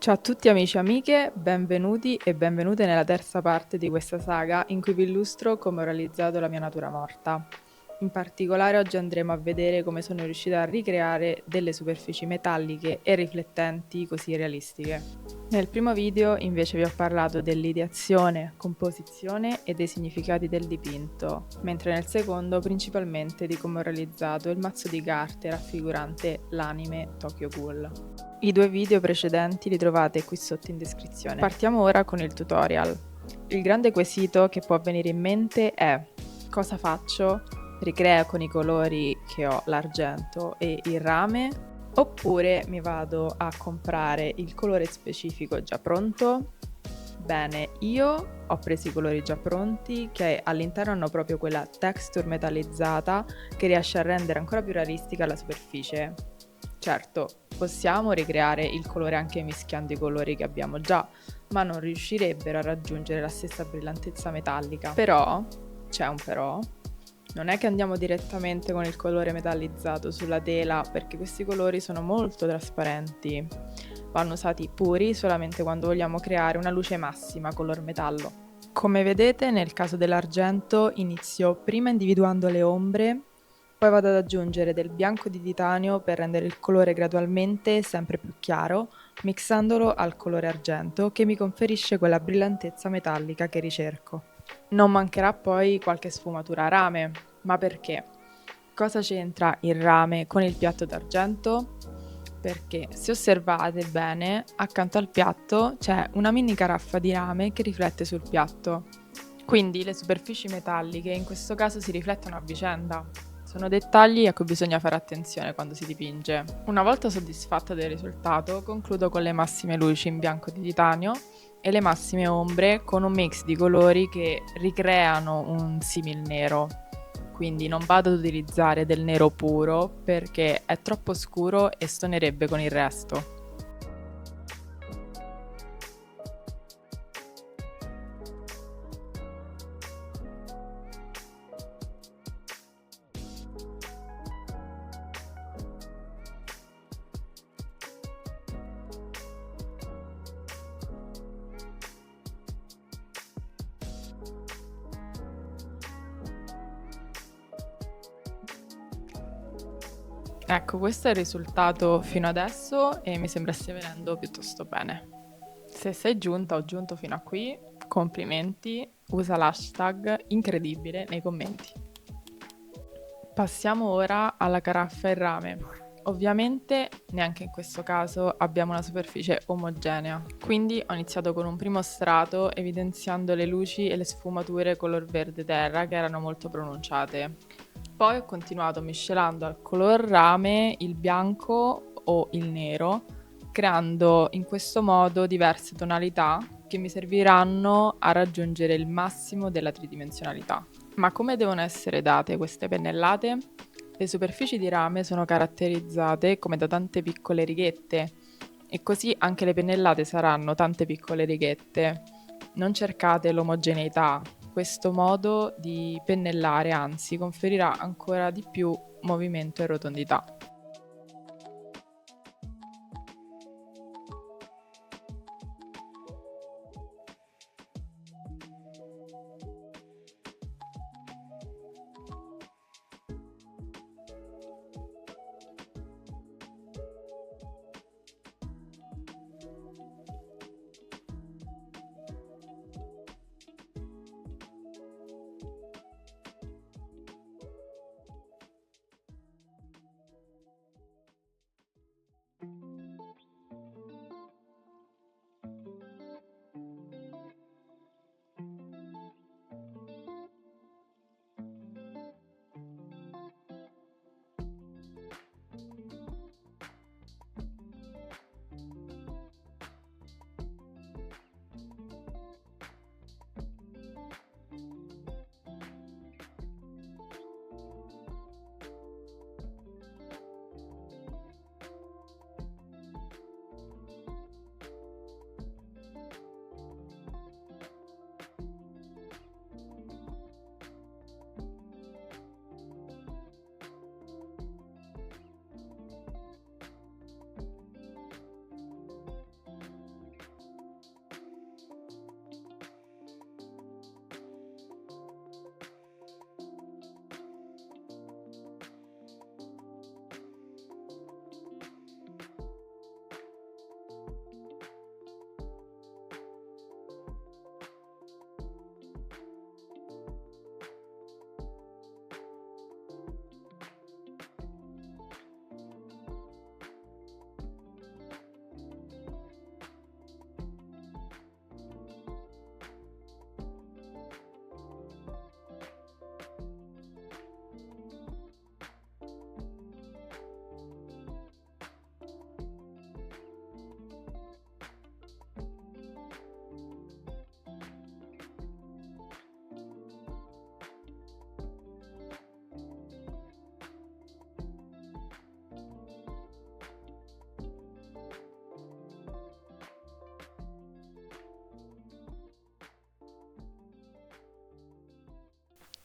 Ciao a tutti amici e amiche, benvenuti e benvenute nella terza parte di questa saga in cui vi illustro come ho realizzato la mia natura morta. In particolare oggi andremo a vedere come sono riuscita a ricreare delle superfici metalliche e riflettenti così realistiche. Nel primo video invece vi ho parlato dell'ideazione, composizione e dei significati del dipinto, mentre nel secondo principalmente di come ho realizzato il mazzo di carte raffigurante l'anime Tokyo Ghoul. I due video precedenti li trovate qui sotto in descrizione. Partiamo ora con il tutorial. Il grande quesito che può venire in mente è: cosa faccio? Ricreo con i colori che ho l'argento e il rame? Oppure mi vado a comprare il colore specifico già pronto? Bene, io ho preso i colori già pronti che all'interno hanno proprio quella texture metallizzata che riesce a rendere ancora più realistica la superficie. Certo, possiamo ricreare il colore anche mischiando i colori che abbiamo già, ma non riuscirebbero a raggiungere la stessa brillantezza metallica. Però, c'è un però, non è che andiamo direttamente con il colore metallizzato sulla tela perché questi colori sono molto trasparenti. Vanno usati puri solamente quando vogliamo creare una luce massima color metallo. Come vedete nel caso dell'argento inizio prima individuando le ombre, poi vado ad aggiungere del bianco di titanio per rendere il colore gradualmente sempre più chiaro, mixandolo al colore argento che mi conferisce quella brillantezza metallica che ricerco. Non mancherà poi qualche sfumatura a rame, ma perché? Cosa c'entra il rame con il piatto d'argento? Perché se osservate bene, accanto al piatto c'è una mini caraffa di rame che riflette sul piatto. Quindi le superfici metalliche in questo caso si riflettono a vicenda. Sono dettagli a cui bisogna fare attenzione quando si dipinge. Una volta soddisfatta del risultato, concludo con le massime luci in bianco di titanio e le massime ombre con un mix di colori che ricreano un simil nero. Quindi non vado ad utilizzare del nero puro perché è troppo scuro e stonerebbe con il resto. Ecco, questo è il risultato fino adesso e mi sembra stia venendo piuttosto bene. Se sei giunta o giunto fino a qui, complimenti, usa l'hashtag incredibile nei commenti. Passiamo ora alla caraffa e rame. Ovviamente neanche in questo caso abbiamo una superficie omogenea, quindi ho iniziato con un primo strato evidenziando le luci e le sfumature color verde terra che erano molto pronunciate. Poi ho continuato miscelando al color rame il bianco o il nero, creando in questo modo diverse tonalità che mi serviranno a raggiungere il massimo della tridimensionalità. Ma come devono essere date queste pennellate? Le superfici di rame sono caratterizzate come da tante piccole righette e così anche le pennellate saranno tante piccole righette. Non cercate l'omogeneità, questo modo di pennellare anzi conferirà ancora di più movimento e rotondità.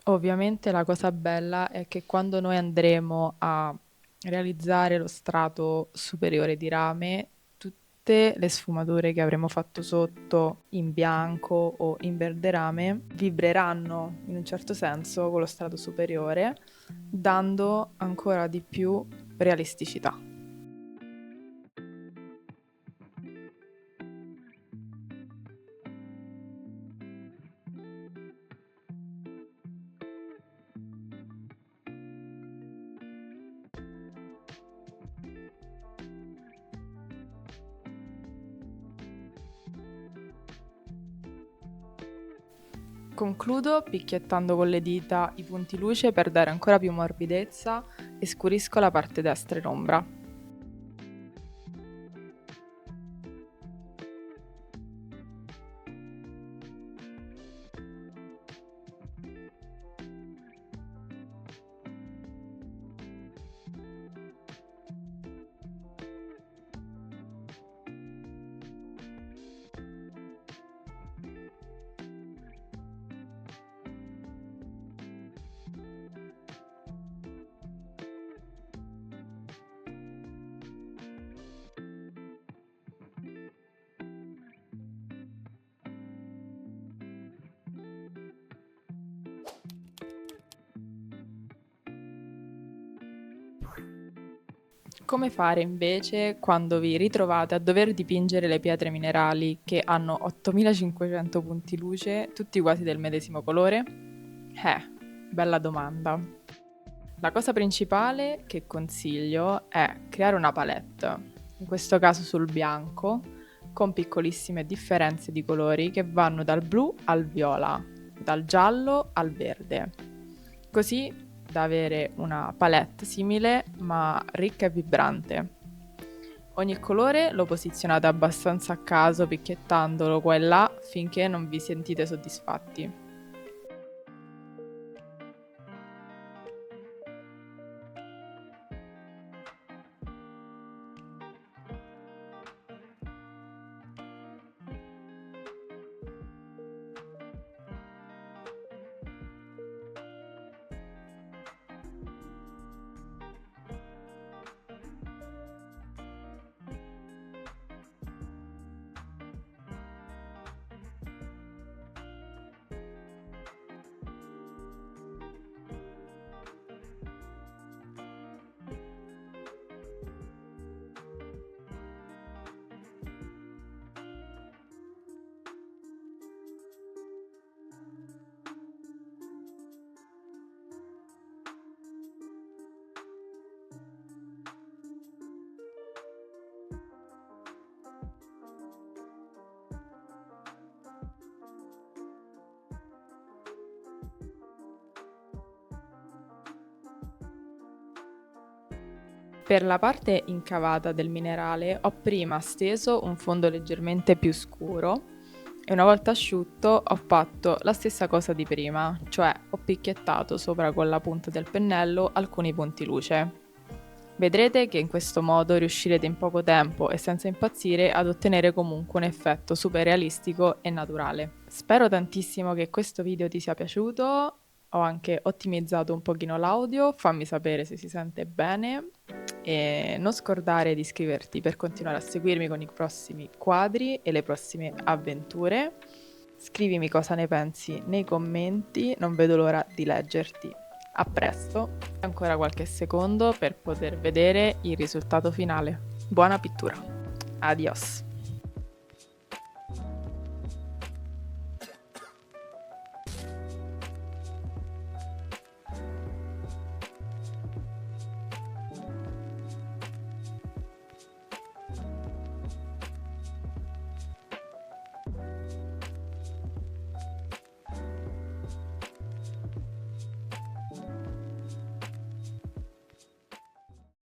Ovviamente la cosa bella è che quando noi andremo a realizzare lo strato superiore di rame, tutte le sfumature che avremo fatto sotto in bianco o in verde rame vibreranno in un certo senso con lo strato superiore, dando ancora di più realisticità. Concludo picchiettando con le dita i punti luce per dare ancora più morbidezza e scurisco la parte destra in ombra. Come fare invece quando vi ritrovate a dover dipingere le pietre minerali che hanno 8500 punti luce, tutti quasi del medesimo colore? Bella domanda. La cosa principale che consiglio è creare una palette, in questo caso sul bianco, con piccolissime differenze di colori che vanno dal blu al viola, dal giallo al verde. Così da avere una palette simile ma ricca e vibrante. Ogni colore lo posizionate abbastanza a caso picchiettandolo qua e là finché non vi sentite soddisfatti. Per la parte incavata del minerale ho prima steso un fondo leggermente più scuro e una volta asciutto ho fatto la stessa cosa di prima, cioè ho picchiettato sopra con la punta del pennello alcuni punti luce. Vedrete che in questo modo riuscirete in poco tempo e senza impazzire ad ottenere comunque un effetto super realistico e naturale. Spero tantissimo che questo video ti sia piaciuto. Ho anche ottimizzato un pochino l'audio, fammi sapere se si sente bene e non scordare di iscriverti per continuare a seguirmi con i prossimi quadri e le prossime avventure. Scrivimi cosa ne pensi nei commenti, non vedo l'ora di leggerti. A presto, ancora qualche secondo per poter vedere il risultato finale. Buona pittura. Adios.